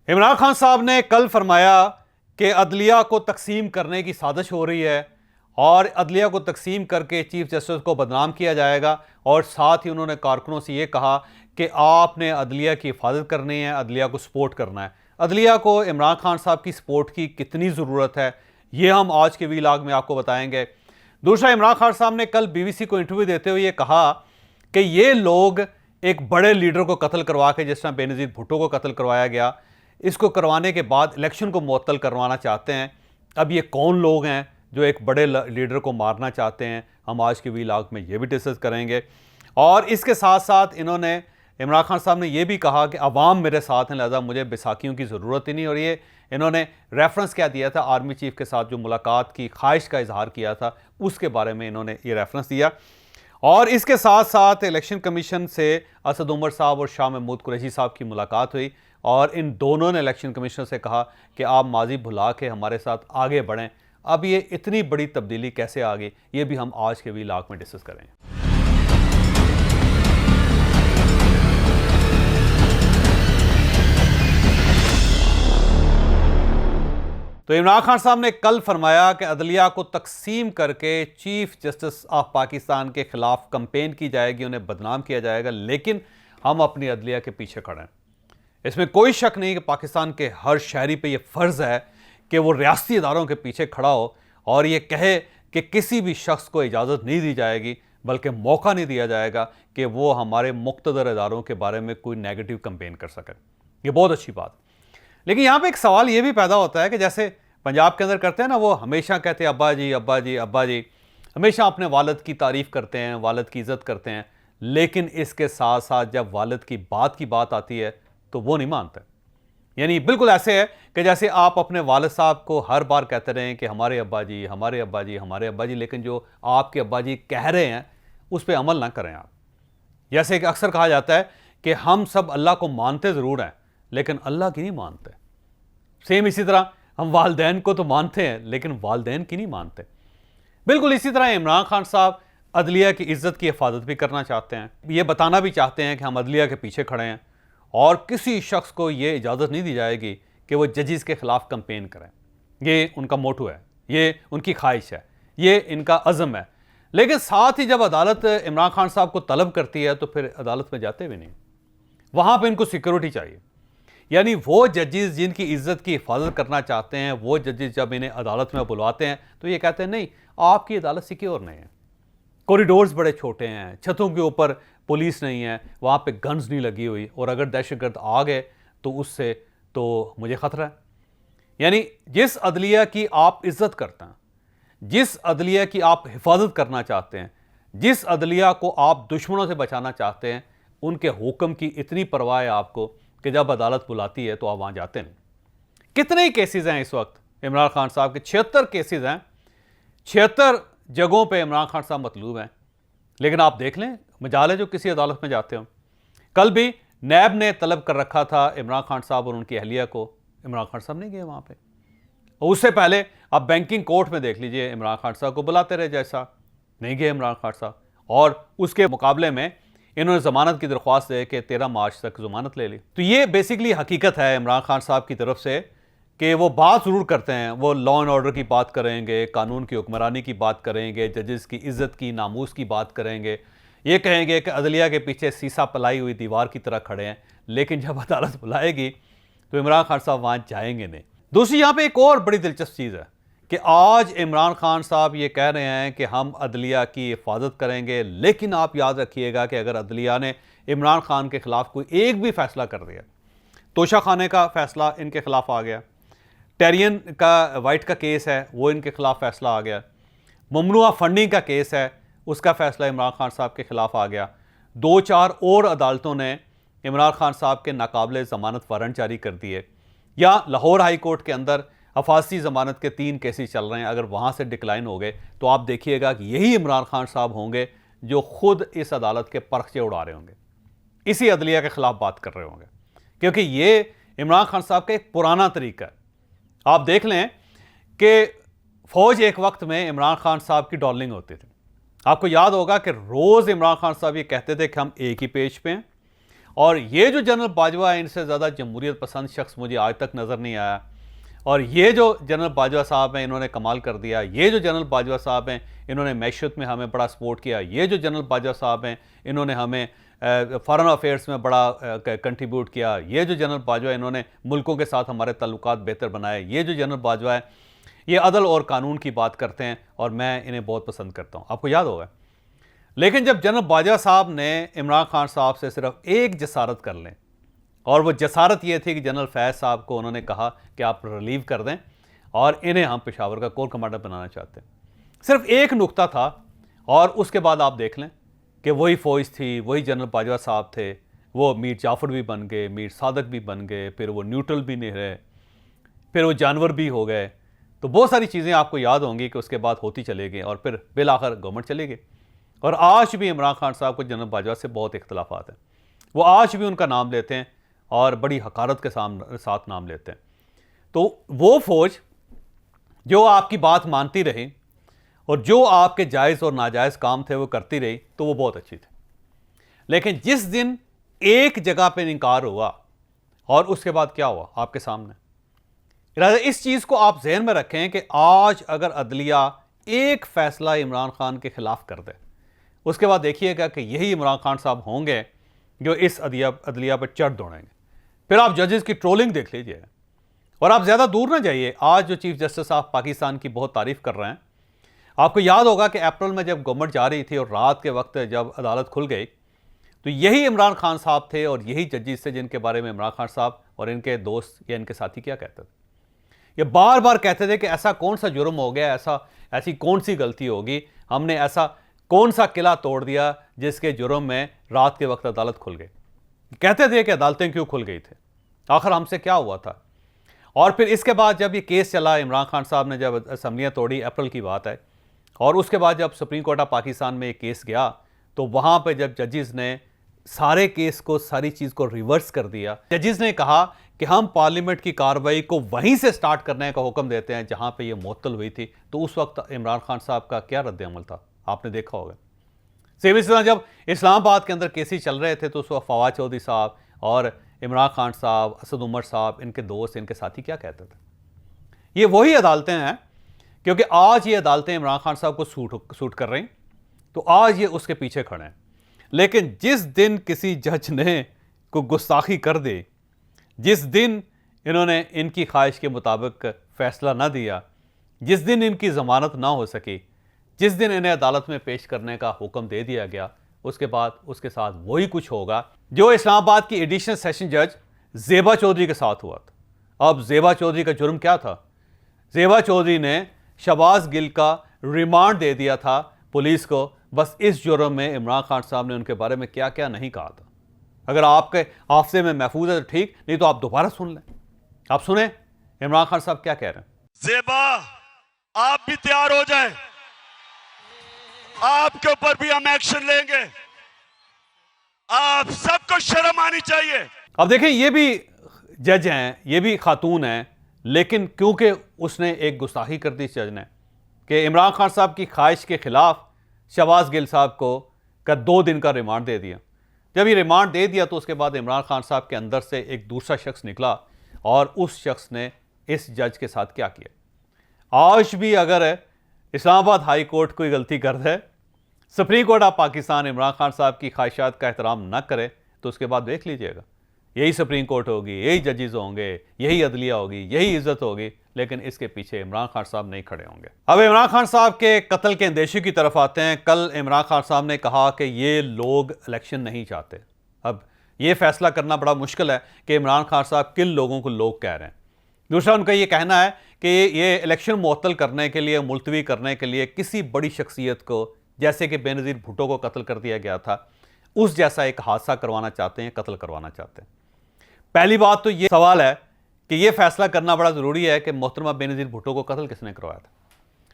इमरान खान साहब ने कल फरमाया कि अदलिया को तकसीम करने की साजिश हो रही है और अदलिया को तकसीम करके चीफ जस्टिस को बदनाम किया जाएगा। और साथ ही उन्होंने कारकुनों से ये कहा कि आपने अदलिया की हिफाजत करनी है, अदलिया को सपोर्ट करना है। अदलिया को इमरान खान साहब की सपोर्ट की कितनी ज़रूरत है, ये हम आज के वीलॉग में आपको बताएंगे। दूसरा, इमरान खान साहब ने कल बीबीसी को इंटरव्यू देते हुए ये कहा कि ये लोग एक बड़े लीडर को कत्ल करवा के, जिस तरह बेनज़ीर भुट्टो को कत्ल करवाया गया, इसको करवाने के बाद इलेक्शन को मुअत्तल करवाना चाहते हैं। अब ये कौन लोग हैं जो एक बड़े लीडर को मारना चाहते हैं, हम आज के वीलॉग में ये भी डिस्कस करेंगे। और इसके साथ साथ इन्होंने, इमरान खान साहब ने यह भी कहा कि अवाम मेरे साथ हैं, लिहाजा मुझे बैसाखियों की ज़रूरत ही नहीं। और ये इन्होंने रेफरेंस क्या दिया था, आर्मी चीफ के साथ जो मुलाकात की ख्वाहिश का इजहार किया था, उसके बारे में इन्होंने ये रेफरेंस दिया। और इसके साथ साथ इलेक्शन कमीशन से असद उमर साहब और शाह महमूद कुरैशी साहब की मुलाकात हुई और इन दोनों ने इलेक्शन कमीशन से कहा कि आप माजी भुला के हमारे साथ आगे बढ़ें। अब ये इतनी बड़ी तब्दीली कैसे आ गई, ये भी हम आज के वीलॉग में डिस्कस करेंगे। तो इमरान खान साहब ने कल फरमाया कि अदलिया को तकसीम करके चीफ जस्टिस ऑफ पाकिस्तान के खिलाफ कंपेन की जाएगी, उन्हें बदनाम किया जाएगा, लेकिन हम अपनी अदलिया के पीछे खड़े हैं। इसमें कोई शक नहीं कि पाकिस्तान के हर शहरी पे ये फ़र्ज़ है कि वो रियासती इदारों के पीछे खड़ा हो और ये कहे कि किसी भी शख्स को इजाज़त नहीं दी जाएगी, बल्कि मौका नहीं दिया जाएगा कि वो हमारे मुक़्तदर इदारों के बारे में कोई नेगेटिव कंपेन कर सके। ये बहुत अच्छी बात। लेकिन यहाँ पे एक सवाल ये भी पैदा होता है कि जैसे पंजाब के अंदर करते हैं ना, वो हमेशा कहते हैं अब्बा जी अब्बा जी अब्बा जी, हमेशा अपने वालिद की तारीफ़ करते हैं, वालिद की इज़्ज़त करते हैं, लेकिन इसके साथ साथ जब वालिद की बात आती है तो वो नहीं मानते। यानी बिल्कुल ऐसे है कि जैसे आप अपने वालिद साहब को हर बार कहते रहें कि हमारे अब्बा जी हमारे अब्बा जी हमारे अब्बा जी, लेकिन जो आपके अब्बा जी कह रहे हैं उस पर अमल ना करें आप। जैसे कि अक्सर कहा जाता है कि हम सब अल्लाह को मानते ज़रूर हैं लेकिन अल्लाह की नहीं मानते। सेम इसी तरह हम वालदैन को तो मानते हैं लेकिन वालदैन की नहीं मानते। बिल्कुल इसी तरह इमरान खान साहब अदलिया की इज़्ज़त की हिफाजत भी करना चाहते हैं, ये बताना भी चाहते हैं कि हम अदलिया के पीछे खड़े हैं और किसी शख्स को ये इजाज़त नहीं दी जाएगी कि वो जजेस के ख़िलाफ़ कंपेन करें। ये उनका मोटो है, ये उनकी ख्वाहिश है, ये इनका अज़म है। लेकिन साथ ही जब अदालत इमरान खान साहब को तलब करती है तो फिर अदालत में जाते भी नहीं, वहाँ पर इनको सिक्योरिटी चाहिए। यानी वो जजेस जिनकी इज़्ज़त की हिफाजत करना चाहते हैं, वो जजेस जब इन्हें अदालत में बुलवाते हैं तो ये कहते हैं नहीं, आपकी अदालत सिक्योर नहीं है, कॉरिडोर्स बड़े छोटे हैं, छतों के ऊपर पुलिस नहीं है, वहाँ पे गन्स नहीं लगी हुई, और अगर दहशतगर्द आ गए तो उससे तो मुझे ख़तरा है। यानी जिस अदलिया की आप इज़्ज़त करते हैं, जिस अदलिया की आप हिफाजत करना चाहते हैं, जिस अदलिया को आप दुश्मनों से बचाना चाहते हैं, उनके हुक्म की इतनी परवाह है आपको कि जब अदालत बुलाती है तो आप वहाँ जाते नहीं। कितने ही केसेस हैं इस वक्त इमरान खान साहब के, 76 केसेस हैं, 76 जगहों पे इमरान खान साहब मतलूब हैं, लेकिन आप देख लें मजाल है जो किसी अदालत में जाते हो। कल भी नैब ने तलब कर रखा था इमरान खान साहब और उनकी अहलिया को, इमरान खान साहब नहीं गए वहाँ पे। और उससे पहले आप बैंकिंग कोर्ट में देख लीजिए, इमरान खान साहब को बुलाते रहे, जैसा नहीं गए इमरान खान साहब। और उसके मुकाबले में इन्होंने ज़मानत की दरख्वास्त दे के 13 मार्च तक ज़मानत ले ली। तो ये बेसिकली हकीकत है इमरान खान साहब की तरफ से कि वो बात ज़रूर करते हैं, वो लॉ एंड ऑर्डर की बात करेंगे, कानून की हुक्मरानी की बात करेंगे, जजेस की इज़्ज़त की, नामूस की बात करेंगे, ये कहेंगे कि अदलिया के पीछे सीसा पलाई हुई दीवार की तरह खड़े हैं, लेकिन जब अदालत बुलाएगी तो इमरान खान साहब वहाँ जाएंगे नहीं। दूसरी यहाँ पे एक और बड़ी दिलचस्प चीज़ है कि आज इमरान खान साहब ये कह रहे हैं कि हम अदलिया की हिफाजत करेंगे, लेकिन आप याद रखिएगा कि अगर अदलिया ने इमरान खान के ख़िलाफ़ कोई एक भी फ़ैसला कर दिया, तोशा खाने का फ़ैसला इनके ख़िलाफ़ आ गया, टेरियन का वाइट का केस है वो इनके ख़िलाफ़ फ़ैसला आ गया, ममनुआ फंडिंग का केस है उसका फ़ैसला इमरान खान साहब के ख़िलाफ़ आ गया, 2-4 और अदालतों ने इमरान खान साहब के नाकाबिले ज़मानत वारंट जारी कर दिए, या लाहौर हाई कोर्ट के अंदर हफाजती ज़मानत के 3 केसेस चल रहे हैं। अगर वहाँ से डिक्लाइन हो गए तो आप देखिएगा कि यही इमरान खान साहब होंगे जो खुद इस अदालत के परखचे उड़ा रहे होंगे, इसी अदलिया के ख़िलाफ़ बात कर रहे होंगे, क्योंकि ये इमरान खान साहब का एक पुराना तरीका है। आप देख लें कि फ़ौज एक वक्त में इमरान खान साहब की डॉलिंग होती थी। आपको याद होगा कि रोज़ इमरान खान साहब ये कहते थे कि हम एक ही पेज पे हैं और ये जो जनरल बाजवा है, इनसे ज़्यादा जमहूरियत पसंद शख्स मुझे आज तक नज़र नहीं आया। और ये जो जनरल बाजवा साहब हैं, इन्होंने कमाल कर दिया। ये जो जनरल बाजवा साहब हैं, इन्होंने मैशत में हमें बड़ा सपोर्ट किया। ये जो जनरल बाजवा साहब हैं, इन्होंने हमें फॉरेन अफेयर्स में बड़ा कंट्रीब्यूट किया। ये जो जनरल बाजवा है, इन्होंने मुल्कों के साथ हमारे ताल्लुकात बेहतर बनाए। ये जो जनरल बाजवा है, ये अदल और कानून की बात करते हैं और मैं इन्हें बहुत पसंद करता हूँ, आपको याद होगा। लेकिन जब जनरल बाजवा साहब ने इमरान खान साहब से सिर्फ एक जसारत कर लें, और वो जसारत ये थी कि जनरल फैज़ साहब को उन्होंने कहा कि आप रिलीव कर दें और इन्हें हम पेशावर का कोर कमांडर बनाना चाहते हैं। सिर्फ एक नुक्ता था और उसके बाद आप देख लें कि वही फ़ौज थी, वही जनरल बाजवा साहब थे। वो मीर जाफ़र भी बन गए, मीर सादक भी बन गए, फिर वो न्यूट्रल भी नहीं रहे, फिर वो जानवर भी हो गए। तो बहुत सारी चीज़ें आपको याद होंगी कि उसके बाद होती चले गई और फिर बिल आखिर गवर्नमेंट चले गए। और आज भी इमरान खान साहब को जनरल बाजवा से बहुत इख्तलाफात हैं। वो आज भी उनका नाम लेते हैं और बड़ी हकारत के साथ नाम लेते हैं। तो वो फौज जो आपकी बात मानती रही और जो आपके जायज़ और नाजायज़ काम थे वो करती रही, तो वो बहुत अच्छी थी। लेकिन जिस दिन एक जगह पे इनकार हुआ और उसके बाद क्या हुआ आपके सामने, लिहाजा इस चीज़ को आप जहन में रखें कि आज अगर अदलिया एक फैसला इमरान खान के खिलाफ कर दे, उसके बाद देखिएगा कि यही इमरान खान साहब होंगे जो इस अदलिया पर चढ़ दौड़ेंगे। फिर आप जजेस की ट्रोलिंग देख लीजिए और आप ज़्यादा दूर ना जाइए। आज जो चीफ जस्टिस ऑफ पाकिस्तान की बहुत तारीफ कर रहे हैं, आपको याद होगा कि अप्रैल में जब गवर्नमेंट जा रही थी और रात के वक्त जब अदालत खुल गई, तो यही इमरान खान साहब थे और यही जजेस थे जिनके बारे में इमरान खान साहब और इनके दोस्त या इनके साथी क्या कहते थे। ये बार बार कहते थे कि ऐसा कौन सा जुर्म हो गया, ऐसी कौन सी गलती होगी, हमने ऐसा कौन सा किला तोड़ दिया जिसके जुर्म में रात के वक्त अदालत खुल गई। कहते थे कि अदालतें क्यों खुल गई थी, आखिर हमसे क्या हुआ था। और फिर इसके बाद जब ये केस चला, इमरान खान साहब ने जब असम्बलियाँ तोड़ी, अप्रैल की बात है, और उसके बाद जब सुप्रीम कोर्ट ऑफ पाकिस्तान में ये केस गया, तो वहाँ पे जब जजेस ने सारे केस को, सारी चीज़ को रिवर्स कर दिया, जजेस ने कहा कि हम पार्लियामेंट की कार्रवाई को वहीं से स्टार्ट करने का हुक्म देते हैं जहाँ पर यह मुअत्तल हुई थी। तो उस वक्त इमरान खान साहब का क्या रद्द-ए-अमल था, आपने देखा होगा। सेम इस तरह जब इस्लामाबाद के अंदर केसेस चल रहे थे, तो उस वक्त फवाद चौधरी साहब और इमरान खान साहब, असद उमर साहब, इनके दोस्त, इनके साथी क्या कहते थे। ये वही अदालतें हैं, क्योंकि आज ये अदालतें इमरान खान साहब को सूट कर रही, तो आज ये उसके पीछे खड़े हैं। लेकिन जिस दिन किसी जज ने को गुस्ताखी कर दी, जिस दिन इन्होंने इनकी ख्वाहिश के मुताबिक फैसला ना दिया, जिस दिन इनकी ज़मानत ना हो सकी, जिस दिन इन्हें अदालत में पेश करने का हुक्म दे दिया गया, उसके बाद उसके साथ वही कुछ होगा जो इस्लामाबाद की एडिशनल सेशन जज ज़ेबा चौधरी के साथ हुआ था। अब ज़ेबा चौधरी का जुर्म क्या था? ज़ेबा चौधरी ने शहबाज गिल का रिमांड दे दिया था पुलिस को, बस इस जुर्म में इमरान खान साहब ने उनके बारे में क्या क्या नहीं कहा था। अगर आपके हाफजे में महफूज है तो ठीक, नहीं तो आप दोबारा सुन लें। आप सुने इमरान खान साहब क्या कह रहे हैं। ज़ेबा, आप भी तैयार हो जाए, आपके ऊपर भी हम एक्शन लेंगे, आप सबको शर्म आनी चाहिए। अब देखें, ये भी जज हैं, ये भी खातून हैं, लेकिन क्योंकि उसने एक गुस्ताखी कर दी जज ने कि इमरान खान साहब की ख्वाहिश के खिलाफ शहबाज गिल साहब को 2 दिन का रिमांड दे दिया। जब ये रिमांड दे दिया तो उसके बाद इमरान खान साहब के अंदर से एक दूसरा शख्स निकला और उस शख्स ने इस जज के साथ क्या किया। आज भी अगर इस्लामाबाद हाई कोर्ट कोई गलती कर दे, supreme court of Pakistan Imran Khan साहब की ख्वाहिशात का एहतराम न करे, तो उसके बाद देख लीजिएगा, यही सुप्रीम कोर्ट होगी, यही जजेस होंगे, यही अदलिया होगी, यही इज्जत होगी, लेकिन इसके पीछे इमरान खान साहब नहीं खड़े होंगे। अब इमरान खान साहब के कत्ल के अंदेशे की तरफ आते हैं। कल इमरान खान साहब ने कहा कि ये लोग इलेक्शन नहीं चाहते। अब ये फैसला करना बड़ा मुश्किल है कि इमरान खान साहब किन लोगों को लोग कह रहे हैं। दूसरा, उनका ये कहना है कि ये इलेक्शन मुअत्तल करने के लिए, मुलतवी करने के लिए किसी बड़ी शख्सियत को, जैसे कि बेनज़ीर भुट्टो को कत्ल कर दिया गया था, उस जैसा एक हादसा करवाना चाहते हैं, कत्ल करवाना चाहते हैं। पहली बात तो ये सवाल है कि यह फैसला करना बड़ा ज़रूरी है कि मोहतरमा बेनज़ीर भुट्टो को कत्ल किसने करवाया था,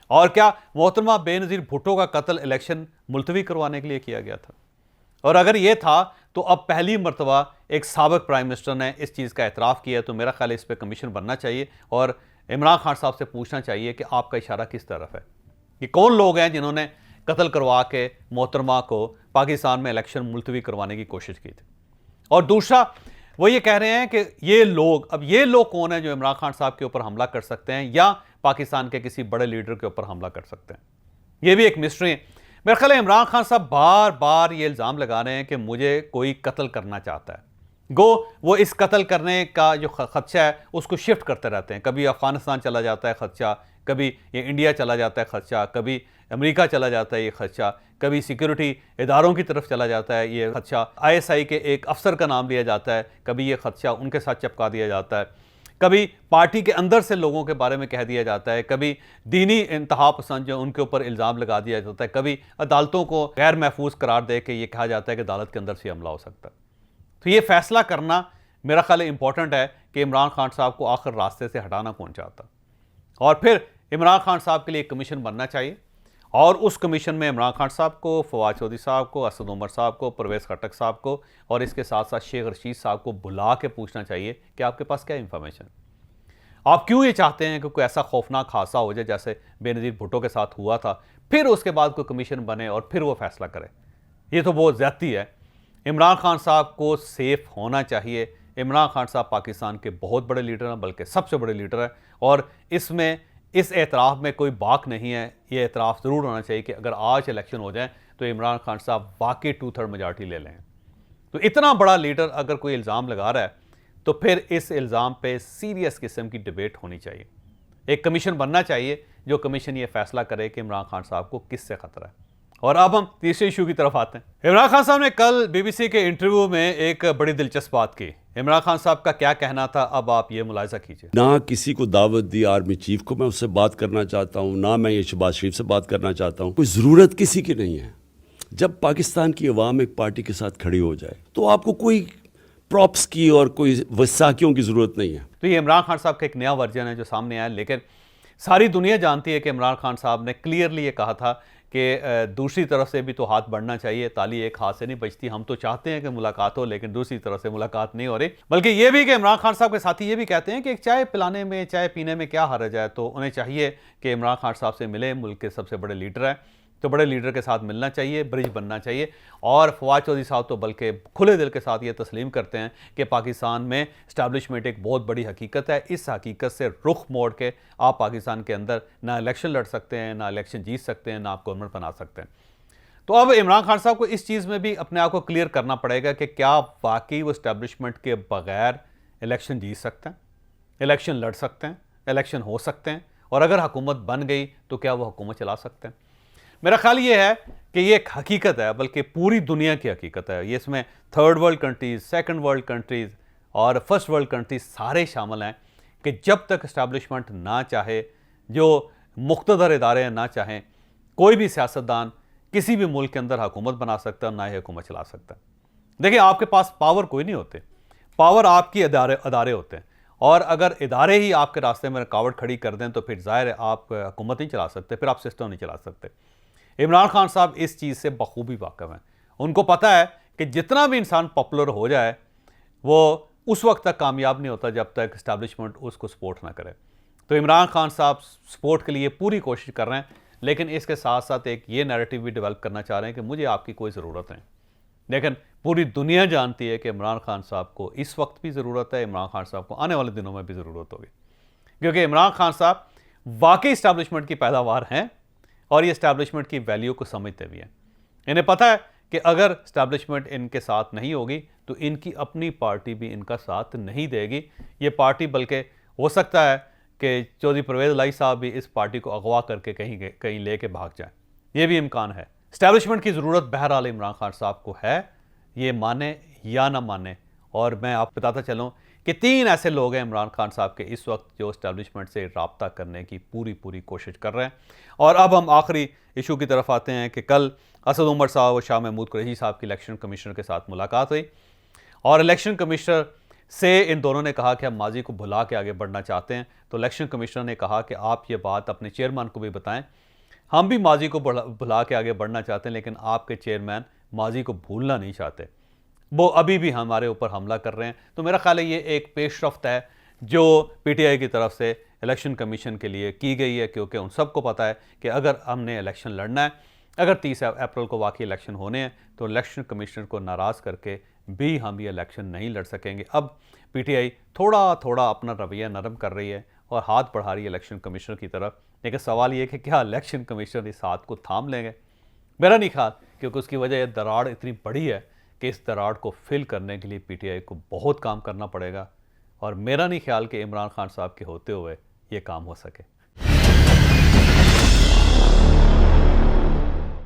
और क्या मोहतरमा बेनज़ीर भुट्टो का कत्ल इलेक्शन मुलतवी करवाने के लिए किया गया था। और अगर ये था तो अब पहली मरतबा एक साबिक प्राइम मिनिस्टर ने इस चीज़ का एतराफ़ किया, तो मेरा ख्याल इस पर कमीशन बनना चाहिए और इमरान खान साहब से पूछना चाहिए कि आपका इशारा किस तरफ है, कि कौन लोग हैं जिन्होंने कत्ल करवा के मोहतरमा को पाकिस्तान में इलेक्शन मुलतवी करवाने की कोशिश की थी। और दूसरा वो ये कह रहे हैं कि ये लोग कौन हैं जो इमरान खान साहब के ऊपर हमला कर सकते हैं या पाकिस्तान के किसी बड़े लीडर के ऊपर हमला कर सकते हैं। ये भी एक मिस्ट्री है। मेरा ख्याल है इमरान खान साहब बार बार ये इल्ज़ाम लगा रहे हैं कि मुझे कोई कत्ल करना चाहता है। वो इस कत्ल करने का जो खदशा है उसको शिफ्ट करते रहते हैं। कभी अफगानिस्तान चला जाता है खदशा, कभी ये इंडिया चला जाता है खदशा, कभी अमेरिका चला जाता है ये खदशा, कभी सिक्योरिटी इदारों की तरफ चला जाता है ये खदशा, ISI के एक अफसर का नाम लिया जाता है, कभी ये खदशा उनके साथ चिपका दिया जाता है, कभी पार्टी के अंदर से लोगों के बारे में कह दिया जाता है, कभी दीनी इंतहा पसंद जो उनके ऊपर इल्ज़ाम लगा दिया जाता है, कभी अदालतों को गैर महफूज करार दे के ये कहा जाता है कि अदालत के अंदर से हमला हो सकता है। तो ये फैसला करना मेरा ख्याल इंपॉर्टेंट है कि इमरान खान साहब को आखिर रास्ते से हटाना कौन चाहता। और फिर इमरान खान साहब के लिए एक कमीशन बनना चाहिए और उस कमीशन में इमरान खान साहब को, फवाद चौधरी साहब को, असद उमर साहब को, परवेज़ खट्टक साहब को और इसके साथ साथ शेख रशीद साहब को बुला के पूछना चाहिए कि आपके पास क्या इंफॉर्मेशन, आप क्यों ये चाहते हैं कि कोई ऐसा खौफनाक हादसा हो जाए जैसे बेनज़ीर भुट्टो के साथ हुआ था, फिर उसके बाद कोई कमीशन बने और फिर वो फैसला करे। ये तो बहुत ज़्यादती है। इमरान खान साहब को सेफ होना चाहिए। इमरान खान साहब पाकिस्तान के बहुत बड़े लीडर हैं, बल्कि सबसे बड़े लीडर हैं, और इस एतराफ़ में कोई बाक नहीं है। ये एतराफ़ ज़रूर होना चाहिए कि अगर आज इलेक्शन हो जाए तो इमरान खान साहब वाकई 2/3 मेजॉरिटी ले लें। तो इतना बड़ा लीडर अगर कोई इल्ज़ाम लगा रहा है तो फिर इस इल्ज़ाम पे सीरियस किस्म की डिबेट होनी चाहिए। एक कमीशन बनना चाहिए जो कमीशन ये फैसला करे कि इमरान खान साहब को किससे खतरा है। और अब हम तीसरे इशू की तरफ आते हैं। इमरान खान साहब ने कल BBC के इंटरव्यू में एक बड़ी दिलचस्प बात की। इमरान खान साहब का क्या कहना था, अब आप ये मुलाहिजा कीजिए। ना किसी को दावत दी आर्मी चीफ को मैं उससे बात करना चाहता हूँ, ना मैं ये शहबाज शरीफ से बात करना चाहता हूँ। कोई ज़रूरत किसी की नहीं है। जब पाकिस्तान की अवाम एक पार्टी के साथ खड़ी हो जाए तो आपको कोई प्रॉप्स की और कोई वसाकियों की ज़रूरत नहीं है। तो ये इमरान खान साहब का एक नया वर्जन है जो सामने आया, लेकिन सारी दुनिया जानती है कि इमरान खान साहब ने क्लियरली ये कहा था कि दूसरी तरफ से भी तो हाथ बढ़ना चाहिए, ताली एक हाथ से नहीं बजती। हम तो चाहते हैं कि मुलाकात हो, लेकिन दूसरी तरफ से मुलाकात नहीं हो रही। बल्कि ये भी कि इमरान खान साहब के साथी ये भी कहते हैं कि एक चाय पिलाने में, चाय पीने में क्या हर्ज है। तो उन्हें चाहिए कि इमरान खान साहब से मिले। मुल्क के सबसे बड़े लीडर हैं तो बड़े लीडर के साथ मिलना चाहिए, ब्रिज बनना चाहिए। और फवाद चौधरी साहब तो बल्कि खुले दिल के साथ ये तस्लीम करते हैं कि पाकिस्तान में इस्टेब्लिशमेंट एक बहुत बड़ी हकीकत है। इस हकीकत से रुख मोड़ के आप पाकिस्तान के अंदर ना इलेक्शन लड़ सकते हैं, ना इलेक्शन जीत सकते हैं, ना आप गवर्नमेंट बना सकते हैं। तो अब इमरान खान साहब को इस चीज़ में भी अपने आप को क्लियर करना पड़ेगा कि क्या वाकई वो इस्टेब्लिशमेंट के बगैर इलेक्शन जीत सकते हैं, इलेक्शन लड़ सकते हैं, इलेक्शन हो सकते हैं, और अगर हुकूमत बन गई तो क्या वो हुकूमत चला सकते हैं। मेरा ख्याल ये है कि ये एक हकीकत है, बल्कि पूरी दुनिया की हकीकत है। ये इसमें third world countries, second world countries और फर्स्ट वर्ल्ड कंट्रीज़ सारे शामिल हैं कि जब तक इस्टेब्लिशमेंट ना चाहे, जो मुख्तदर इदारे ना चाहें, कोई भी सियासतदान किसी भी मुल्क के अंदर हुकूमत बना सकता है, ना ही हुकूमत चला सकता है। देखिए, आपके पास पावर कोई नहीं होते, पावर आपकी अदारे होते हैं, और अगर इदारे ही आपके रास्ते में रुकावट खड़ी कर दें तो फिर ज़ाहिर है आप हुकूमत नहीं चला सकते, फिर आप सिस्टम नहीं चला सकते। इमरान खान साहब इस चीज़ से बखूबी वाकिफ़ हैं। उनको पता है कि जितना भी इंसान पॉपुलर हो जाए वो उस वक्त तक कामयाब नहीं होता जब तक इस्टेब्लिशमेंट उसको सपोर्ट ना करे। तो इमरान खान साहब सपोर्ट के लिए पूरी कोशिश कर रहे हैं, लेकिन इसके साथ साथ एक ये नैरेटिव भी डेवलप करना चाह रहे हैं कि मुझे आपकी कोई ज़रूरत नहीं। लेकिन पूरी दुनिया जानती है कि इमरान खान साहब को इस वक्त भी ज़रूरत है, इमरान खान साहब को आने वाले दिनों में भी ज़रूरत होगी, क्योंकि इमरान खान साहब वाकई इस्टेब्लिशमेंट की पैदावार हैं और ये इस्टेब्लिशमेंट की वैल्यू को समझते भी हैं। इन्हें पता है कि अगर इस्टेब्लिशमेंट इनके साथ नहीं होगी तो इनकी अपनी पार्टी भी इनका साथ नहीं देगी। ये पार्टी बल्कि हो सकता है कि चौधरी परवेज़ इलाही साहब भी इस पार्टी को अगवा करके कहीं लेके भाग जाएं, ये भी इम्कान है। इस्टेब्लिशमेंट की ज़रूरत बहरहाल इमरान खान साहब को है, ये माने या ना माने। और मैं आपको बताता चलूँ कि 3 ऐसे लोग हैं इमरान खान साहब के इस वक्त जो इस्टेब्लिशमेंट से रब्ता करने की पूरी कोशिश कर रहे हैं। और अब हम आखिरी इशू की तरफ आते हैं कि कल असद उमर साहब और शाह महमूद कुरैशी साहब की इलेक्शन कमिश्नर के साथ मुलाकात हुई, और इलेक्शन कमिश्नर से इन दोनों ने कहा कि हम माजी को भुला के आगे बढ़ना चाहते हैं। तो इलेक्शन कमिश्नर ने कहा कि आप ये बात अपने चेयरमैन को भी बताएं, हम भी माजी को भुला के आगे बढ़ना चाहते हैं, लेकिन आपके चेयरमैन माजी को भूलना नहीं चाहते, वो अभी भी हमारे ऊपर हमला कर रहे हैं। तो मेरा ख्याल है ये एक पेशरफ्त है जो PTI की तरफ से इलेक्शन कमीशन के लिए की गई है, क्योंकि उन सबको पता है कि अगर हमने इलेक्शन लड़ना है, अगर 30 अप्रैल को वाकई इलेक्शन होने हैं, तो इलेक्शन कमिश्नर को नाराज़ करके भी हम ये इलेक्शन नहीं लड़ सकेंगे। अब पीटीआई थोड़ा थोड़ा अपना रवैया नरम कर रही है और हाथ बढ़ा रही है इलेक्शन कमिश्नर की तरफ, लेकिन सवाल ये कि क्या इलेक्शन कमिश्नर इस हाथ को थाम लेंगे? मेरा नहीं ख्याल, क्योंकि उसकी वजह यह दरार इतनी बड़ी है कि इस दरार को फिल करने के लिए पीटीआई को बहुत काम करना पड़ेगा और मेरा नहीं ख्याल कि इमरान खान साहब के होते हुए ये काम हो सके।